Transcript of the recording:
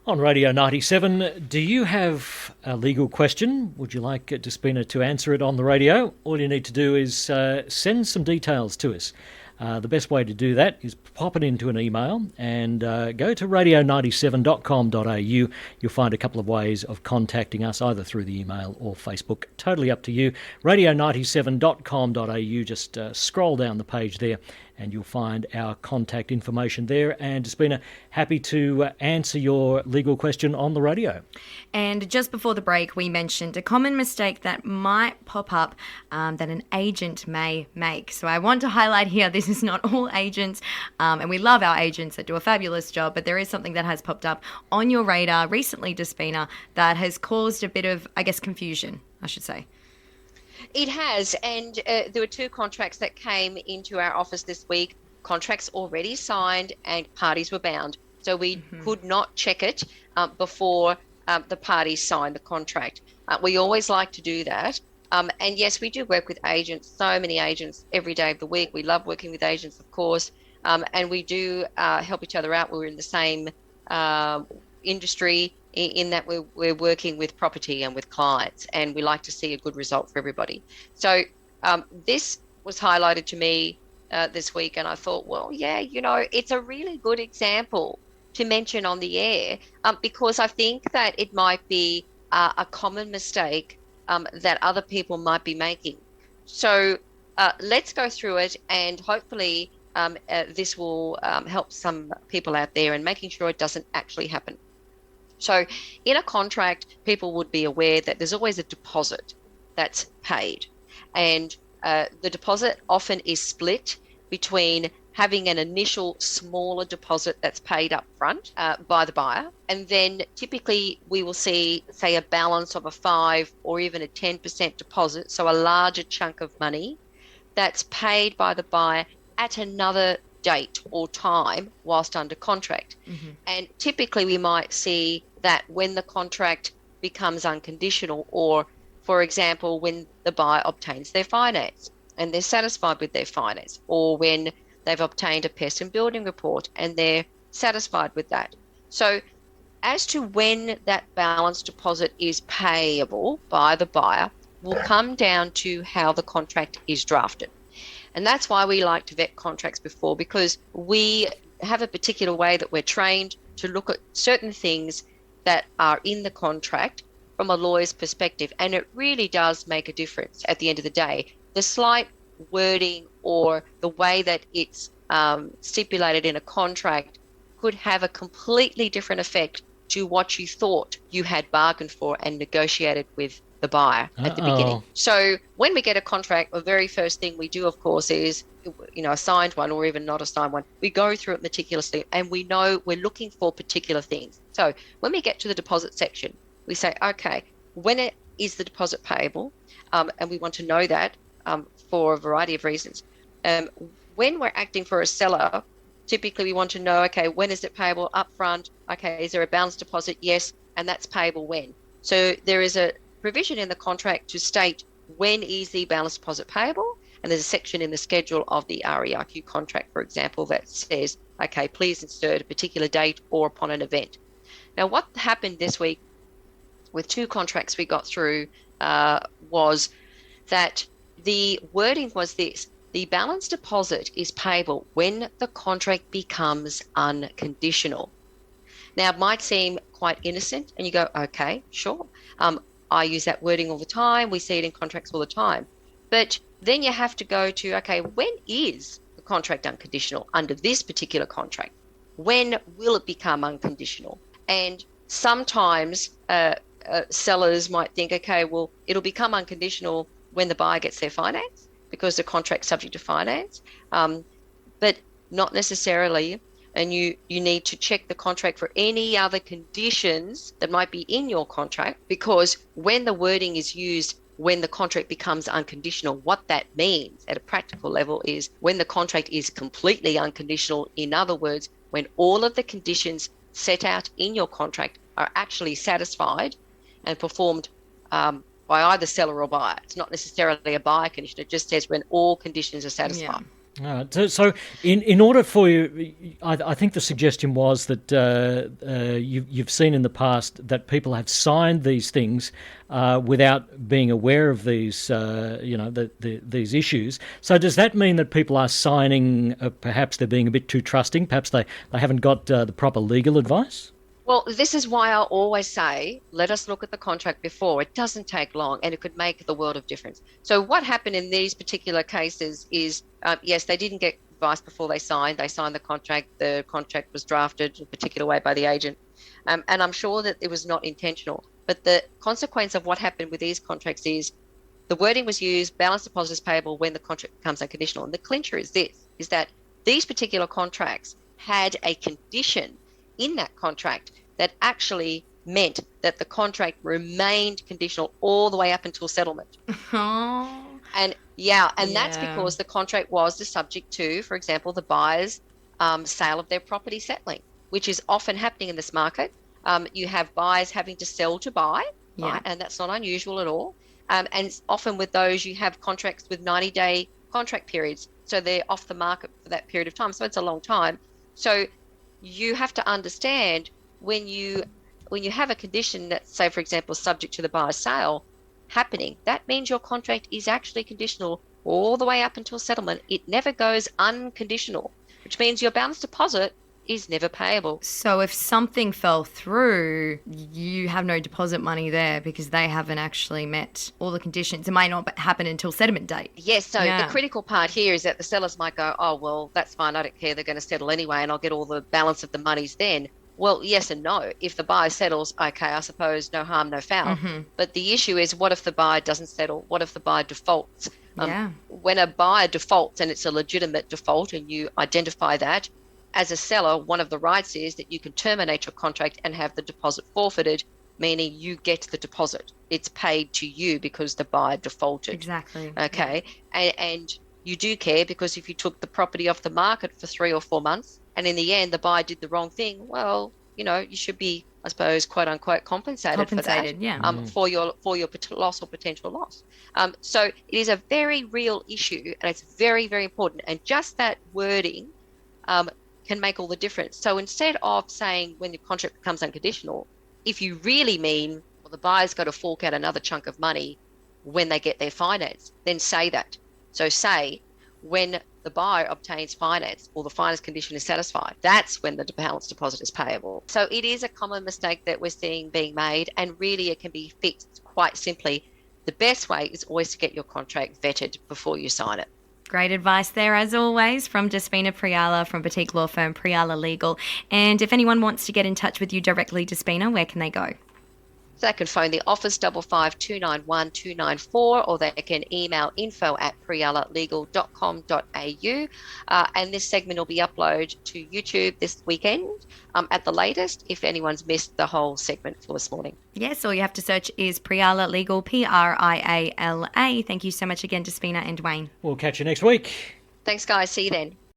On Radio 97, do you have a legal question? Would you like Despina to answer it on the radio? All you need to do is send some details to us. The best way to do that is pop it into an email and go to radio97.com.au. You'll find a couple of ways of contacting us, either through the email or Facebook. Totally up to you. Radio97.com.au. Just scroll down the page there and you'll find our contact information there. And Despina, happy to answer your legal question on the radio. And just before the break, we mentioned a common mistake that might pop up that an agent may make. So I want to highlight here, this is not all agents, and we love our agents that do a fabulous job, but there is something that has popped up on your radar recently, Despina, that has caused a bit of, I guess, confusion, I should say. It has, and there were two contracts that came into our office this week, contracts already signed and parties were bound. So we could not check it before the parties signed the contract. We always like to do that. And yes, we do work with agents, so many agents every day of the week. We love working with agents, of course, and we do help each other out. We're in the same industry in that we're working with property and with clients, and we like to see a good result for everybody. So this was highlighted to me this week, and I thought, well, yeah, it's a really good example to mention on the air because I think that it might be a common mistake that other people might be making. So let's go through it, and hopefully this will help some people out there in making sure it doesn't actually happen. So in a contract, people would be aware that there's always a deposit that's paid. And the deposit often is split between having an initial smaller deposit that's paid up front by the buyer. And then typically we will see, say, a balance of a 5 or even a 10% deposit, so a larger chunk of money that's paid by the buyer at another date or time whilst under contract. And typically we might see that when the contract becomes unconditional, or for example when the buyer obtains their finance and they're satisfied with their finance, or when they've obtained a pest and building report and they're satisfied with that. So as to when that balance deposit is payable by the buyer will come down to how the contract is drafted. And that's why we like to vet contracts before, because we have a particular way that we're trained to look at certain things that are in the contract from a lawyer's perspective. And it really does make a difference at the end of the day. The slight wording or the way that it's stipulated in a contract could have a completely different effect to what you thought you had bargained for and negotiated with the buyer at the beginning. So when we get a contract, the very first thing we do, of course, is, a signed one or even not a signed one. We go through it meticulously and we know we're looking for particular things. So when we get to the deposit section, we say, okay, when is the deposit payable? And we want to know that for a variety of reasons. When we're acting for a seller, typically we want to know, okay, when is it payable up front? Okay, is there a balance deposit? Yes, and that's payable when. So there is a provision in the contract to state when is the balance deposit payable, and there's a section in the schedule of the REIQ contract, for example, that says, okay, please insert a particular date or upon an event. Now, what happened this week with two contracts we got through was that the wording was this: the balance deposit is payable when the contract becomes unconditional. Now, it might seem quite innocent, and you go, okay, sure. I use that wording all the time. We see it in contracts all the time. But then you have to go to, okay, when is the contract unconditional under this particular contract? When will it become unconditional? And sometimes sellers might think, okay, well, it'll become unconditional when the buyer gets their finance because the contract's subject to finance, but not necessarily. And you need to check the contract for any other conditions that might be in your contract, because when the wording is used, when the contract becomes unconditional, what that means at a practical level is when the contract is completely unconditional. In other words, when all of the conditions set out in your contract are actually satisfied and performed by either seller or buyer. It's not necessarily a buyer condition. It just says when all conditions are satisfied. So in order for you, I think the suggestion was that you've seen in the past that people have signed these things without being aware of these, these issues. So does that mean that people are signing, perhaps they're being a bit too trusting, perhaps they haven't got the proper legal advice? Well, this is why I always say, let us look at the contract before. It doesn't take long and it could make the world of difference. So what happened in these particular cases is, yes, they didn't get advice before they signed. They signed the contract. The contract was drafted a particular way by the agent. And I'm sure that it was not intentional. But the consequence of what happened with these contracts is the wording was used, balance deposit is payable when the contract becomes unconditional. And the clincher is this, is that these particular contracts had a condition in that contract that actually meant that the contract remained conditional all the way up until settlement. Oh. And that's because the contract was the subject to, for example, the buyer's sale of their property settling, which is often happening in this market. You have buyers having to sell to buy, right? And that's not unusual at all. And often with those, you have contracts with 90-day contract periods. So they're off the market for that period of time. So it's a long time. So you have to understand when you have a condition that's, say, for example, subject to the buyer's sale happening, that means your contract is actually conditional all the way up until settlement. It never goes unconditional, which means your balance deposit is never payable. So if something fell through, you have no deposit money there because they haven't actually met all the conditions. It might not happen until settlement date. Yes, so the critical part here is that the sellers might go, oh, well, that's fine, I don't care, they're going to settle anyway and I'll get all the balance of the monies then. Well, yes and no. If the buyer settles, okay, I suppose no harm, no foul. Mm-hmm. But the issue is, what if the buyer doesn't settle? What if the buyer defaults? Yeah. When a buyer defaults and it's a legitimate default and you identify that, as a seller, one of the rights is that you can terminate your contract and have the deposit forfeited, meaning you get the deposit. It's paid to you because the buyer defaulted. Exactly. Okay. Yeah. And you do care because if you took the property off the market for 3 or 4 months and in the end the buyer did the wrong thing, well, you should be, I suppose, quote unquote, compensated for that. Yeah. For your loss or potential loss. So it is a very real issue and it's very, very important. And just that wording can make all the difference. So instead of saying when the contract becomes unconditional, if you really mean, well, the buyer's got to fork out another chunk of money when they get their finance, then say that. So say when the buyer obtains finance or the finance condition is satisfied, that's when the balance deposit is payable. So it is a common mistake that we're seeing being made, and really it can be fixed quite simply. The best way is always to get your contract vetted before you sign it. Great advice there, as always, from Despina Priala from boutique law firm Priala Legal. And if anyone wants to get in touch with you directly, Despina, where can they go? So they can phone the office 55291 294, or they can email info@prialalegal.com.au. And this segment will be uploaded to YouTube this weekend at the latest, if anyone's missed the whole segment for this morning. Yes, all you have to search is Priala Legal, Priala. Thank you so much again, Despina and Dwayne. We'll catch you next week. Thanks, guys. See you then.